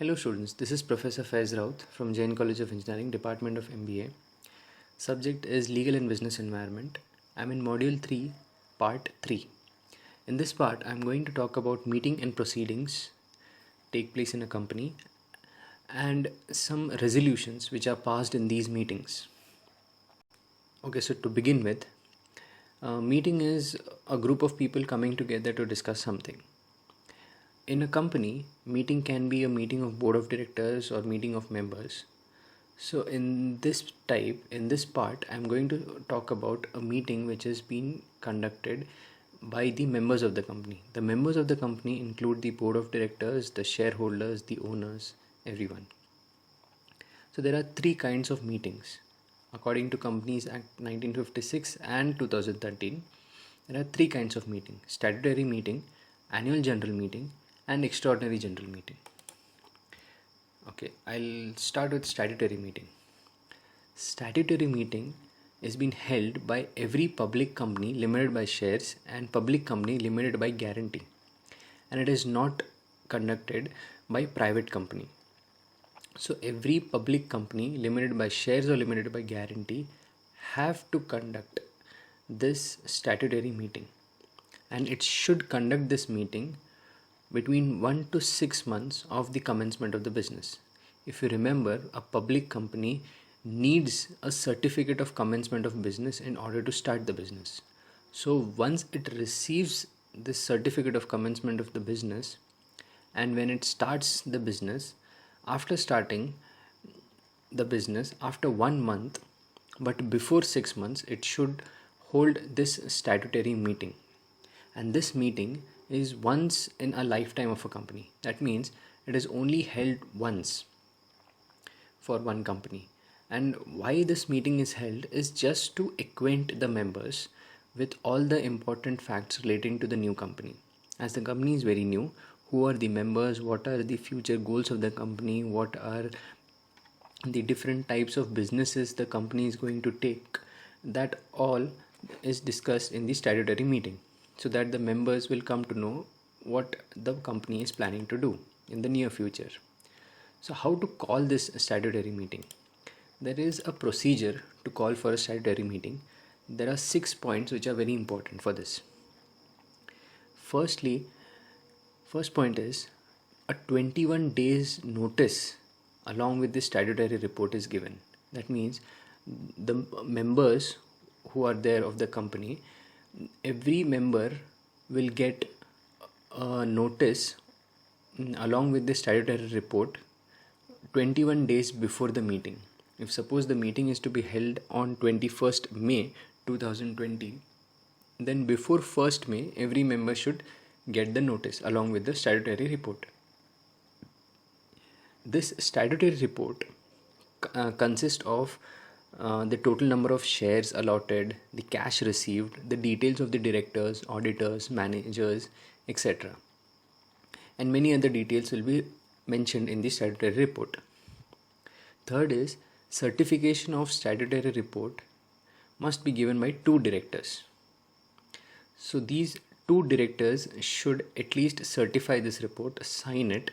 Hello students, this is Professor Faiz Raut from Jain College of Engineering, Department of MBA. Subject is Legal and Business Environment. I'm in Module 3, Part 3. In this part, I'm going to talk about meeting and proceedings take place in a company and some resolutions which are passed in these meetings. Okay, so to begin with, meeting is a group of people coming together to discuss something. In a company, meeting can be a meeting of board of directors or meeting of members. So in this part, I'm going to talk about a meeting which has been conducted by the members of the company. The members of the company include the board of directors, the shareholders, the owners, everyone. So there are three kinds of meetings. According to Companies Act 1956 and 2013, there are three kinds of meeting: statutory meeting, annual general meeting, and extraordinary general meeting. Okay, I'll start with statutory meeting. Statutory meeting is being held by every public company limited by shares and public company limited by guarantee, and it is not conducted by private company. So every public company limited by shares or limited by guarantee have to conduct this statutory meeting, and it should conduct this meeting between 1 to 6 months of the commencement of the business. If you remember, a public company needs a certificate of commencement of business in order to start the business. So once it receives this certificate of commencement of the business, and when it starts the business, after starting the business, after 1 month, but before 6 months, it should hold this statutory meeting. And this meeting is once in a lifetime of a company. That means it is only held once for one company. And why this meeting is held is just to acquaint the members with all the important facts relating to the new company. As the company is very new, who are the members, what are the future goals of the company, what are the different types of businesses the company is going to take, that all is discussed in the statutory meeting, so that the members will come to know what the company is planning to do in the near future. So how to call this statutory meeting? There is a procedure to call for a statutory meeting. There are 6 points which are very important for this. First point is a 21 days notice along with the statutory report is given. That means the members who are there of the company, every member will get a notice along with the statutory report 21 days before the meeting. If suppose the meeting is to be held on 21st May 2020, then before 1st May every member should get the notice along with the statutory report. This statutory report consists of the total number of shares allotted, the cash received, the details of the directors, auditors, managers, etc. And many other details will be mentioned in the statutory report. Third is certification of statutory report must be given by 2 directors. So these 2 directors should at least certify this report, sign it,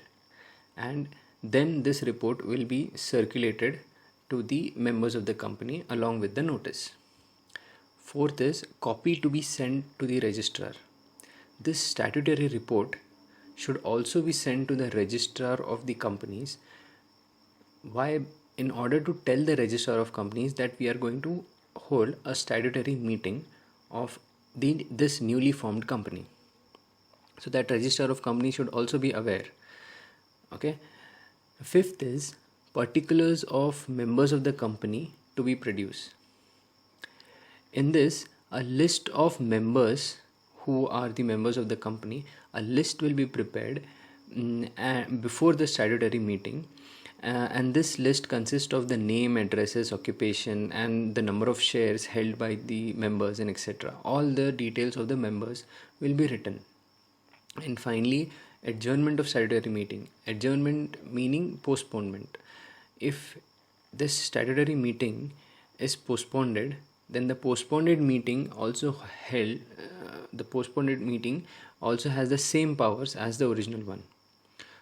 and then this report will be circulated to the members of the company along with the notice. Fourth is copy to be sent to the registrar. This statutory report should also be sent to the registrar of the companies. Why? In order to tell the registrar of companies that we are going to hold a statutory meeting of this newly formed company. So that registrar of companies should also be aware. Okay. Fifth is particulars of members of the company to be produced. In this, a list of members who are the members of the company, a list will be prepared before the statutory meeting, and this list consists of the name, addresses, occupation, and the number of shares held by the members, and etc. All the details of the members will be written. And finally, adjournment of statutory meeting. Adjournment meaning postponement. If this statutory meeting is postponed, then the postponed meeting also has the same powers as the original one.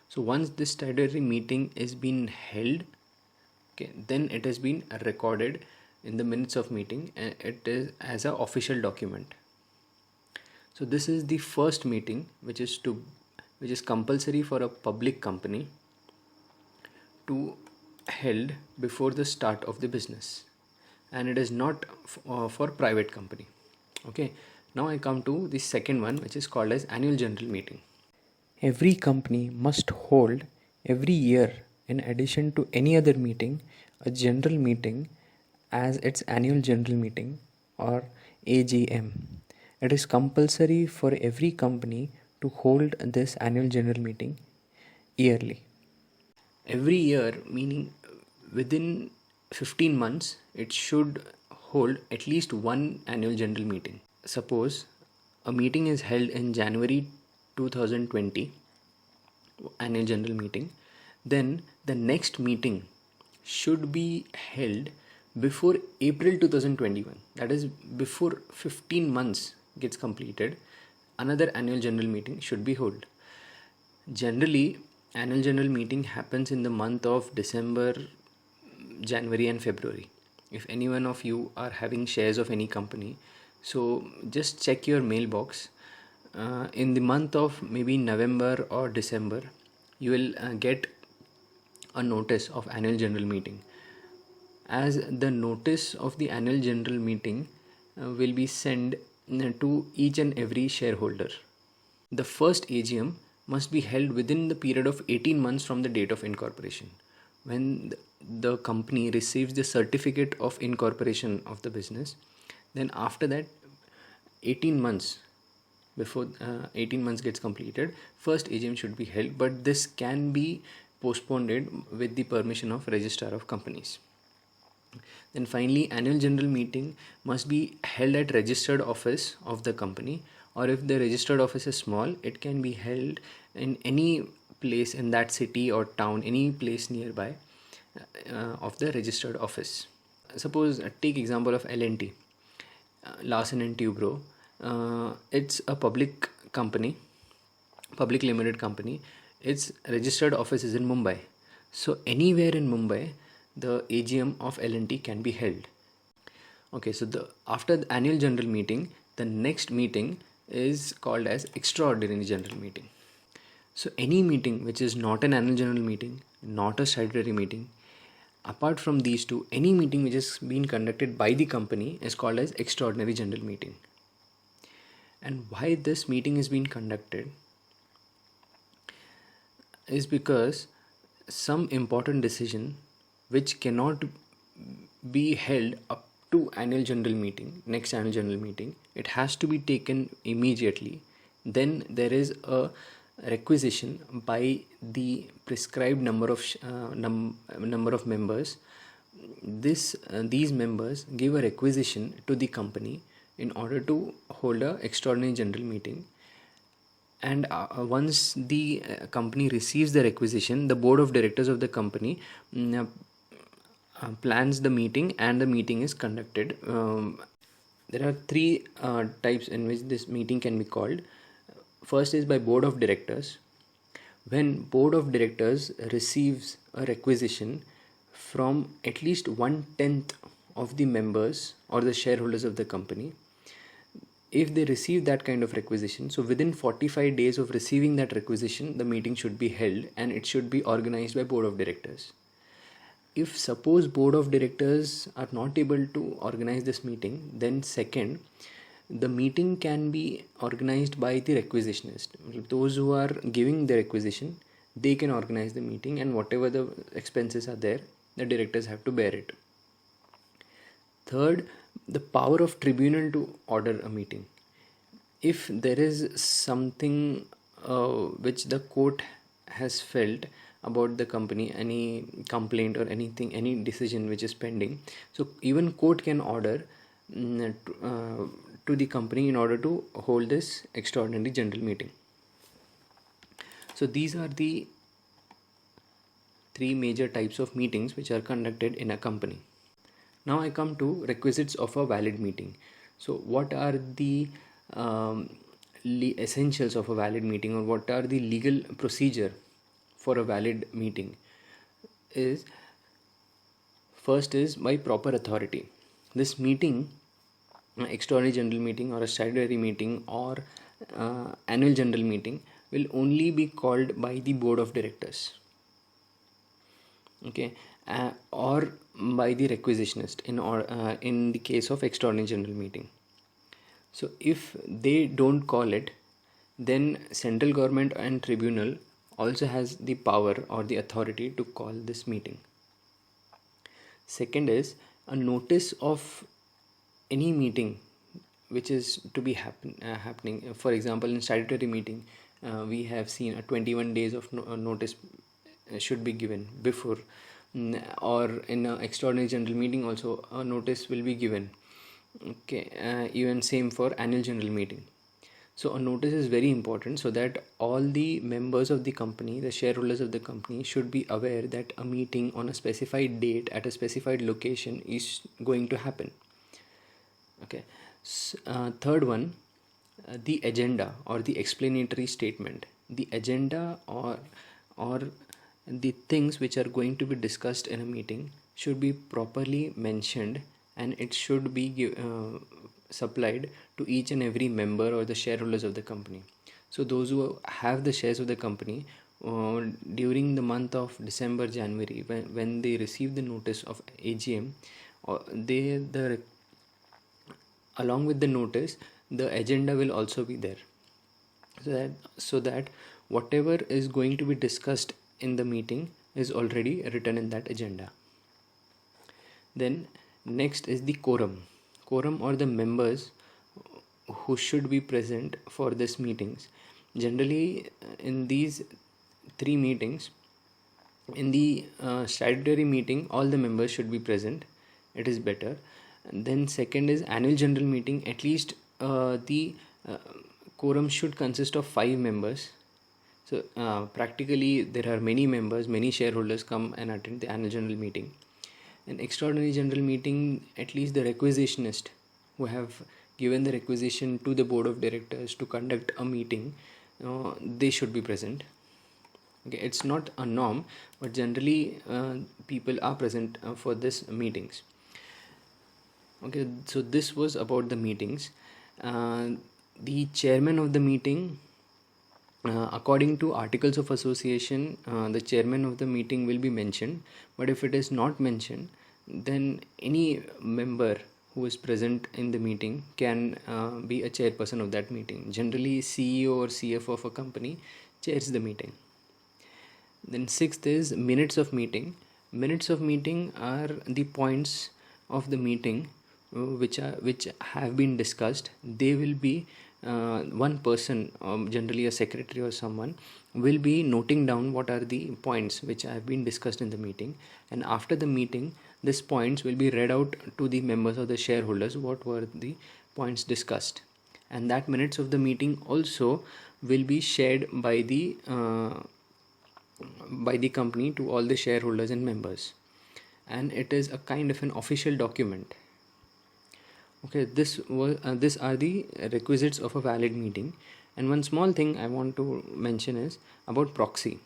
So once this statutory meeting is being held, okay, then it has been recorded in the minutes of meeting and it is as a official document. So this is the first meeting which is compulsory for a public company to held before the start of the business, and it is not for private company. Okay, now I come to the second one, which is called as annual general meeting. Every company must hold every year, in addition to any other meeting, a general meeting as its annual general meeting or AGM. It is compulsory for every company to hold this annual general meeting yearly. Every year, meaning within 15 months, it should hold at least one annual general meeting. Suppose a meeting is held in January 2020, annual general meeting, then the next meeting should be held before April 2021. That is, before 15 months gets completed, another annual general meeting should be held. Generally, annual general meeting happens in the month of December, January and February. If any one of you are having shares of any company, so just check your mailbox. In the month of maybe November or December, you will get a notice of annual general meeting, as the notice of the annual general meeting will be sent to each and every shareholder. The first AGM must be held within the period of 18 months from the date of incorporation. When the company receives the certificate of incorporation of the business, then after that 18 months, before 18 months gets completed, first AGM should be held, but this can be postponed with the permission of registrar of companies. Then finally, annual general meeting must be held at registered office of the company, or if the registered office is small, it can be held in any place in that city or town, any place nearby of the registered office. Suppose take example of L&T, Larsen and Toubro. It's a public company, public limited company. Its registered office is in Mumbai. So anywhere in Mumbai, the AGM of L&T can be held. Okay, so after the annual general meeting, the next meeting is called as extraordinary general meeting. So any meeting which is not an annual general meeting, not a statutory meeting, apart from these two, any meeting which is being conducted by the company is called as extraordinary general meeting. And why this meeting is being conducted is because some important decision which cannot be held up to annual general meeting, next annual general meeting, it has to be taken immediately. Then there is a requisition by the prescribed number of members. These members give a requisition to the company in order to hold a extraordinary general meeting. And once the company receives the requisition, the board of directors of the company plans the meeting, and the meeting is conducted. There are three types in which this meeting can be called. First is by board of directors. When board of directors receives a requisition from at least 1/10 of the members or the shareholders of the company, if they receive that kind of requisition, so within 45 days of receiving that requisition, the meeting should be held and it should be organized by board of directors. If suppose board of directors are not able to organize this meeting, then second, the meeting can be organized by the requisitionist. Those who are giving the requisition, they can organize the meeting, and whatever the expenses are there, the directors have to bear it. Third, the power of tribunal to order a meeting. If there is something which the court has felt about the company, any complaint or anything, any decision which is pending, so even court can order to the company in order to hold this extraordinary general meeting. So these are the three major types of meetings which are conducted in a company. Now I come to requisites of a valid meeting. So what are the essentials of a valid meeting, or what are the legal procedure for a valid meeting is, first is by proper authority. This meeting, extraordinary general meeting or a statutory meeting or annual general meeting, will only be called by the board of directors, okay, or by the requisitionist in the case of extraordinary general meeting. So if they don't call it, then central government and tribunal also has the power or the authority to call this meeting. Second is a notice of any meeting which is to be happening. For example, in statutory meeting, we have seen a 21 days of notice should be given before, or in an extraordinary general meeting also a notice will be given. Okay, even same for annual general meeting. So a notice is very important so that all the members of the company, the shareholders of the company, should be aware that a meeting on a specified date at a specified location is going to happen. Okay. Third one, the agenda or the explanatory statement. The agenda or the things which are going to be discussed in a meeting should be properly mentioned, and it should be supplied to each and every member or the shareholders of the company. So those who have the shares of the company, during the month of December, January, when they receive the notice of AGM, along with the notice, the agenda will also be there, so that whatever is going to be discussed in the meeting is already written in that agenda. Then next is the quorum or the members who should be present for this meetings. Generally, in these three meetings, in the statutory meeting, all the members should be present. It is better. And then second is annual general meeting. At least the quorum should consist of 5 members. So practically there are many members, many shareholders come and attend the annual general meeting. In extraordinary general meeting, at least the requisitionist who have given the requisition to the board of directors to conduct a meeting, they should be present. Okay, it's not a norm, but generally people are present for this meetings. Okay, so this was about the meetings. The chairman of the meeting, according to articles of association, the chairman of the meeting will be mentioned, but if it is not mentioned, then any member who is present in the meeting can be a chairperson of that meeting. Generally, CEO or CFO of a company chairs the meeting. Then sixth is minutes of meeting. Minutes of meeting are the points of the meeting which have been discussed. They will be one person, generally a secretary or someone, will be noting down what are the points which have been discussed in the meeting, and after the meeting these points will be read out to the members of the shareholders what were the points discussed, and that minutes of the meeting also will be shared by the company to all the shareholders and members, and it is a kind of an official document. Okay, these are the requisites of a valid meeting. And one small thing I want to mention is about proxy.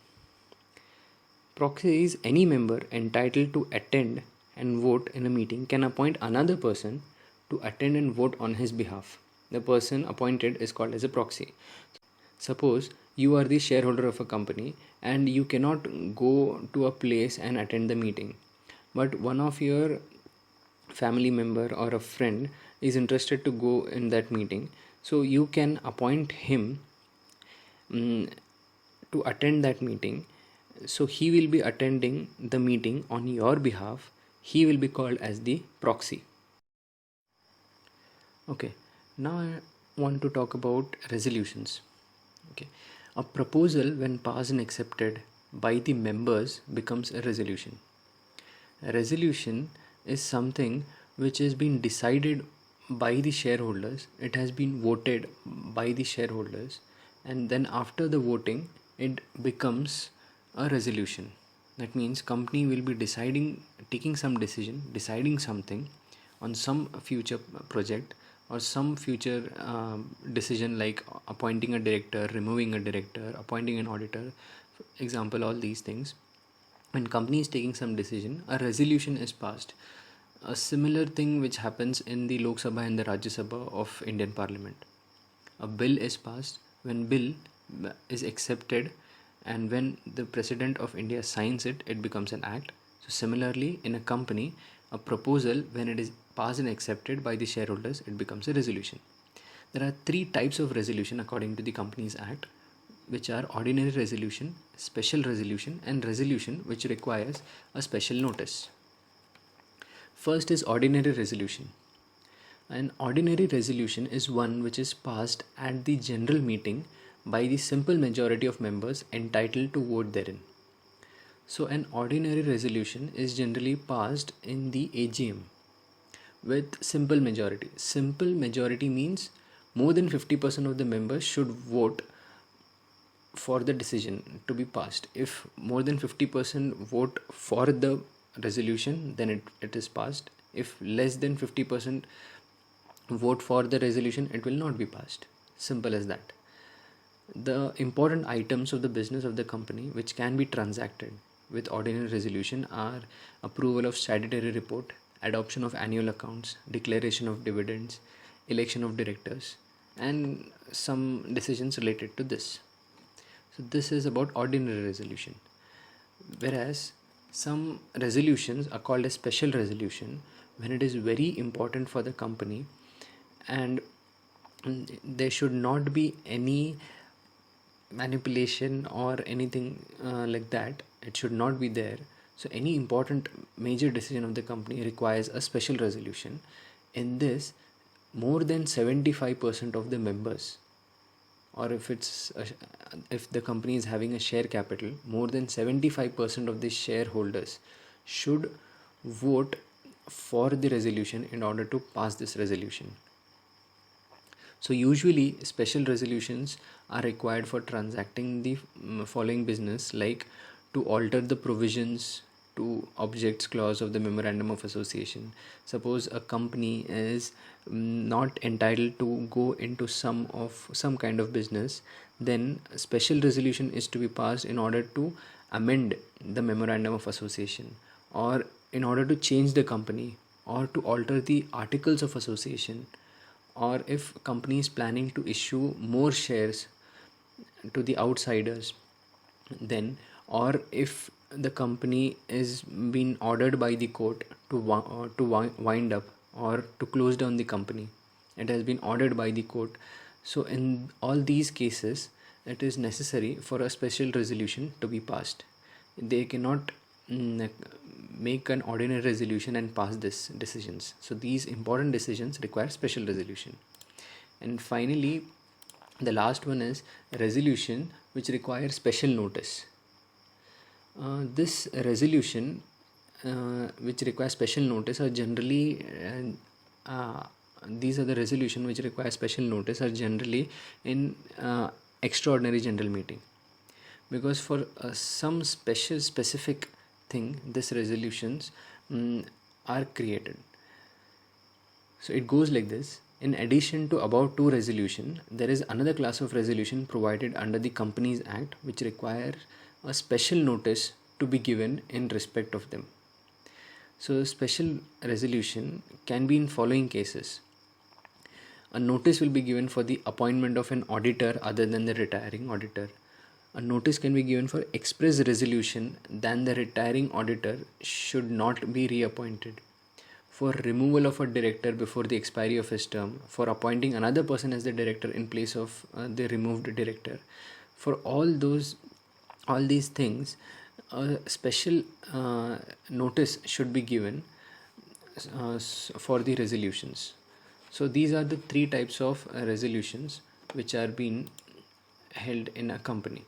Proxy is any member entitled to attend and vote in a meeting can appoint another person to attend and vote on his behalf. The person appointed is called as a proxy. Suppose you are the shareholder of a company and you cannot go to a place and attend the meeting, but one of your family member or a friend is interested to go in that meeting, so you can appoint him to attend that meeting. So he will be attending the meeting on your behalf. He will be called as the proxy. Okay, now I want to talk about resolutions. Okay, a proposal when passed and accepted by the members becomes a resolution. A resolution is something which has been decided by the shareholders. It has been voted by the shareholders, and then after the voting it becomes a resolution. That means company will be taking some decision, deciding something on some future project or some future decision, like appointing a director, removing a director, appointing an auditor, example, all these things, when company is taking some decision, a resolution is passed. A similar thing which happens in the Lok Sabha and the Rajya Sabha of Indian Parliament. A bill is passed. When bill is accepted and when the President of India signs it, it becomes an act. So similarly, in a company, a proposal, when it is passed and accepted by the shareholders, it becomes a resolution. There are three types of resolution according to the Companies Act, which are ordinary resolution, special resolution, and resolution which requires a special notice. First is ordinary resolution. An ordinary resolution is one which is passed at the general meeting by the simple majority of members entitled to vote therein. So an ordinary resolution is generally passed in the AGM with simple majority. Simple majority means more than 50% of the members should vote for the decision to be passed. If more than 50% vote for the resolution, then it is passed. If less than 50% vote for the resolution, it will not be passed. Simple as that. The important items of the business of the company which can be transacted with ordinary resolution are approval of statutory report, adoption of annual accounts, declaration of dividends, election of directors, and some decisions related to this. So this is about ordinary resolution. Whereas some resolutions are called a special resolution when it is very important for the company and there should not be any manipulation or anything like that. It should not be there. So any important major decision of the company requires a special resolution. In this, more than 75% of the members, or if the company is having a share capital, more than 75% of the shareholders should vote for the resolution in order to pass this resolution. So usually special resolutions are required for transacting the following business, like to alter the provisions to objects clause of the memorandum of association. Suppose a company is not entitled to go into some kind of business, then a special resolution is to be passed in order to amend the memorandum of association, or in order to change the company, or to alter the articles of association, or if company is planning to issue more shares to the outsiders, then, or if the company is being ordered by the court to wind up or to close down the company, it has been ordered by the court. So in all these cases, it is necessary for a special resolution to be passed. They cannot make an ordinary resolution and pass these decisions. So these important decisions require special resolution. And finally, the last one is resolution which requires special notice. This resolution which requires special notice are generally these are the resolution which require special notice are generally in extraordinary general meeting, because for some specific thing, these resolutions are created. So it goes like this. In addition to above two resolution, there is another class of resolution provided under the Companies Act which require a special notice to be given in respect of them. So special resolution can be in following cases. A notice will be given for the appointment of an auditor other than the retiring auditor. A notice can be given for express resolution that the retiring auditor should not be reappointed, for removal of a director before the expiry of his term, for appointing another person as the director in place of the removed director. For all these things, a special notice should be given for the resolutions. So these are the three types of resolutions which are being held in a company.